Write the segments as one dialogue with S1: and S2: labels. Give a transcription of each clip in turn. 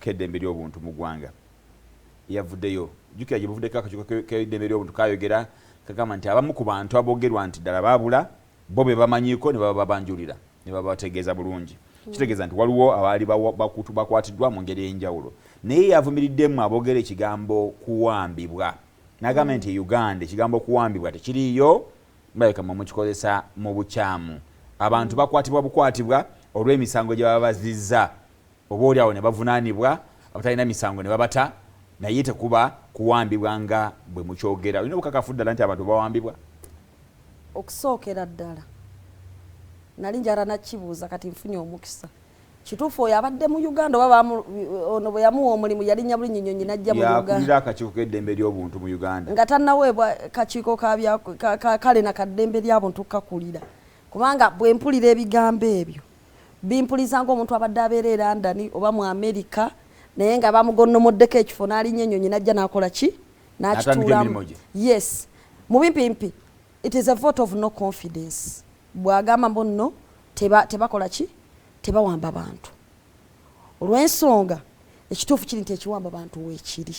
S1: keddembe ly'obuntu mu ggwanga yavuddeyo jukira gye buvuddeko akakiiko keddembe ly'obuntu kayogera kagamba nti abamu ku bantu abogerwa nti ddala baabula bo be bamanyiiko ne baba babanjulira ne baba bategeeza bulungi kitegeeza nti waliwo abaali bakwatiddwa mu ngeri ey'enjawulo naye yavumiriddemu aboogera ekigambo kuwambibwa n'agamba nti Uganda ekigambo kuwambibwa tekiriiyo baleka mukikozesa mu bukyamu abantu bakwatibwa bukwatibwa olw'emisango gye baba bazizza oba oliawo ne bavunaanibwa abatalina misango ne babata naye tekuba kuwambibwa nga bwe mukyogera olina obukakafu ddala nti abantu bawambibwa
S2: okusookera ddala nali njala nakibuuza kati nfunye omukisa kituufu oyo abadde mu Uganda oba ono bwe yamuwa omulimu yalinnya buli nnyonyi najja mu Uganda
S1: yakulira akakiiko k'eddembe ly'obuntu mu Uganda
S2: nga tannaweebwa kakiiko kale na kaddembe ly'abuntu kakulira kubanga bwe mpulira ebigambo ebyo bimpuliza ng'omuntu abadde abeera e London oba mu America naye nga bamugonnomoddeko ekifo n'alinnya ennyonyi najja n'akola ki n'akituulamu yes mu bimpimpi it is a vote of no confidence bw'agamba mbu nno tebakola ki tebawamba bantu olw'ensonga ekituufu kiri nti ekiwamba bantu weekiri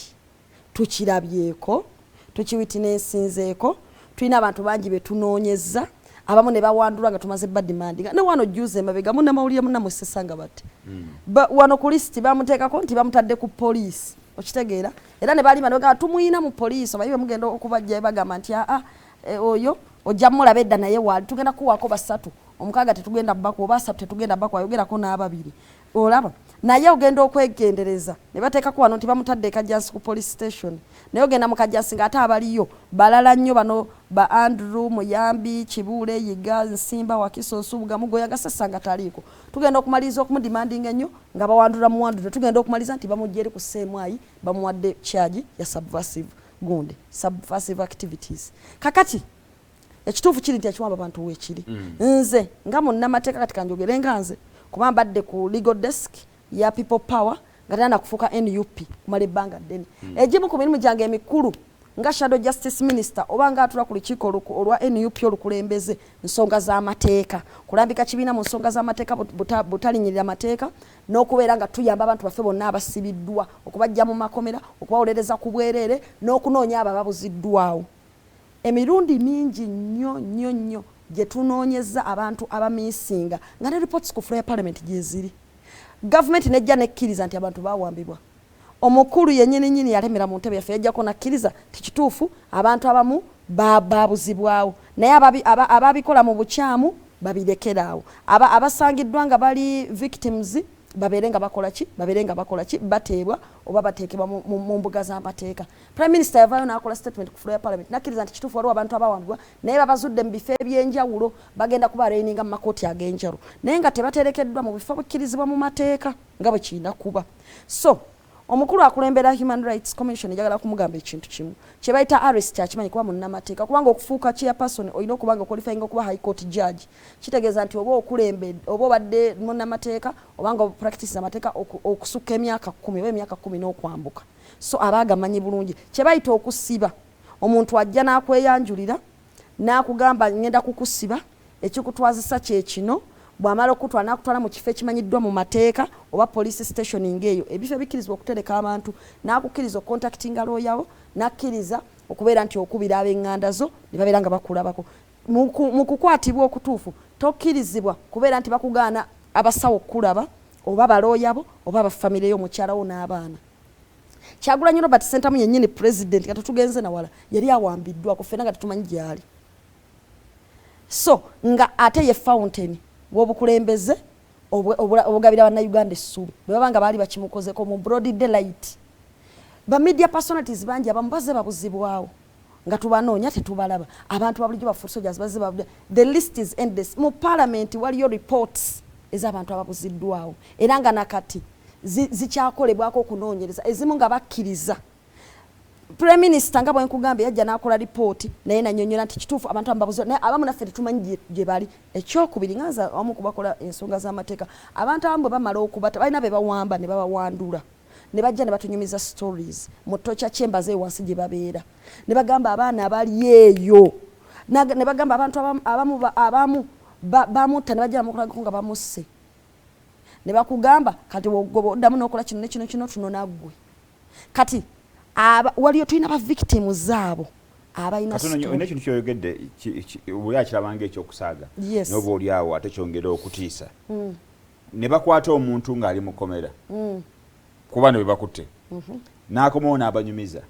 S2: tukirabyeko tukiwitinensinzeeko tulina abantu bangi betunoonyeza abamu ne bawandula nga tumaze badimandinga ne wano juze mabega munnamawulire munnamusesanga bati wano ku lisiti bamuteekako nti bamutadde ku poliisi okitegeera era ne bali banoga tumuyina mu poliisi oba ibe mugenda okubajja bagamba nti oyo ojja mulaba edda naye wali tugenda kuwaako basatu omukaaga tetugenda bbako oba asatu tetugenda bbako ayogerako n'ababiri olaba naye ogenda okwegendereza ne bateekako wano nti bamutadde ekajjansi ku police station naye ogenda mu kajjansi ng'ate abaliyo balala nnyo bano ba Andrew Muyambi Kibuule Yiga Nsimba Wakiso Nsubuga Mugoya Gasasa nga taliiko tugenda okumaliriza okumudimandinga ennyo nga bawandula muwandule tugenda okumaliriza nti bamugyere ku sseemwayi bamuwadde charge ya subversive activities kakati ekituufu kiri nti ekiwamba abantu weekiri nze nga munnamateeka kati kanjogere nga nze kuba mbadde ku legal desk ya people power nga tena kufuuka NUP kumala ebbanga ddene egimu ku mirimu gyange emikulu nga shadow justice minister oba nga atula ku lukiiko olwa NUP olukulembeze nsonga z'amateeka kulambika kibiina mu nsonga z'amateeka butalinyirira amateeka n'okubeera nga tuyamba abantu baffe bonna abasibiddwa okubajja mu makomera okubawolereza ku bwereere n'okunoonya abo ababuziddwawo emirundi mingi nnyo gye tunoonyeza abantu abamiisinga nga ne reports ku floor ya parliament gye ziri gavumenti nejja nekkiriza nti abantu bawambibwa omukulu yennyini yalemera mu ntebe yaffe yajjako nakkiriza tikituufu abantu abamu babuzibwawo naye ababikola mu bukyamu babirekeraawo abasangiddwa nga bali victims babeere nga bakola ki bateebwa oba bateekebwa mu mbuga z'amateeka prime minister yavaayo n'akola statement ku floor ya parliament nakkiriza nti kituufu waliwo abantu abawambibwa naye babazudde mu bifo eby'enjawulo bagenda kuba reininga mu makooti ag'enjalo naye nga tebaterekeddwa mu bifo bikkirizibwa mu mateeka nga bwe kirina kuba so omukulu akulembera Human Rights Commission ejagala kumugamba ekintu kimu kye bayita arrest akimanyi kuba munnamateeka kubanga okufuuka chairperson olina okuba nga qualifying okuba high court judge kitegeeza nti oba okulembedde oba obadde munnamateeka obanga practice amateeka okusukka emyaka 10 oba emyaka 10 n'okwambuka so abagamanyi bulungi kye bayita okusiba omuntu ajja n'akweyanjulira n'akugamba ngenda kukusiba ekikutwazisa kye kino bw'amala okutwala n'akutwala mu kifo ekimanyiddwa mu mateeka oba police station ng'eyo ebifo ebikkirizibwa okutereka abantu n'akukkiriza okontaktinga looyawo n'akkiriza okubeera nti okubira ab'eŋŋanda zo ne babeera nga bakulabako mu kukwatibwa okutuufu tokkirizibwa kubeera nti bakugaana abasawo okukulaba oba balooyabo oba abafamire y'omukyalawo n'abaana Kyagulanyi Robert Sentamu yennyini president nga tutugenze nawala yali awambiddwa ku ffenna nga tetumanyi gyali so nga ate ye fountain w'obukulembeze obugabira bannayuganda essuubi bwe baba nga baali bakimukozeko mu broad daylight ba media personalities bangi abamu bazze babuzibwawo nga tubanoonya tetubalaba abantu babulijjo bafull soldiers bazze the list is endless mu parliament waliyo reports ez'abantu ababuziddwawo era nga nakati zikyakolebwako okunoonyereza ezimu nga bakkiriza Prime Minister nga bwe nkugambye yajja n'akola report naye nanyonyola nti kituufu abantu ababuzo naye abamu naffe tetumanyi gye bali ekyokubiri nganza omu kubakola ensonga z'amateeka abantu abamu bwe bamala okubata balina be bawamba ne babawandula ne bajja ne batunyumiza stories mu tocha chambers wansi gye babeera ne bagamba abaana abali eyo ne bagamba abantu abamu bamutta ne bajja bamukolako nga bamusse ne bakugamba kati wogoba oddamu n'okola kino ne kino tunona ggwe kati waliyo tulina ba victims zaabo abayina
S1: story ekintu kyoyogedde buli akirabanga ekyokusaaga n'oba oli awo ate kyongera okutiisa ne bakwata omuntu ng'ali mu kkomera kuba ne bwe bakutte n'akomawo n'abanyumiza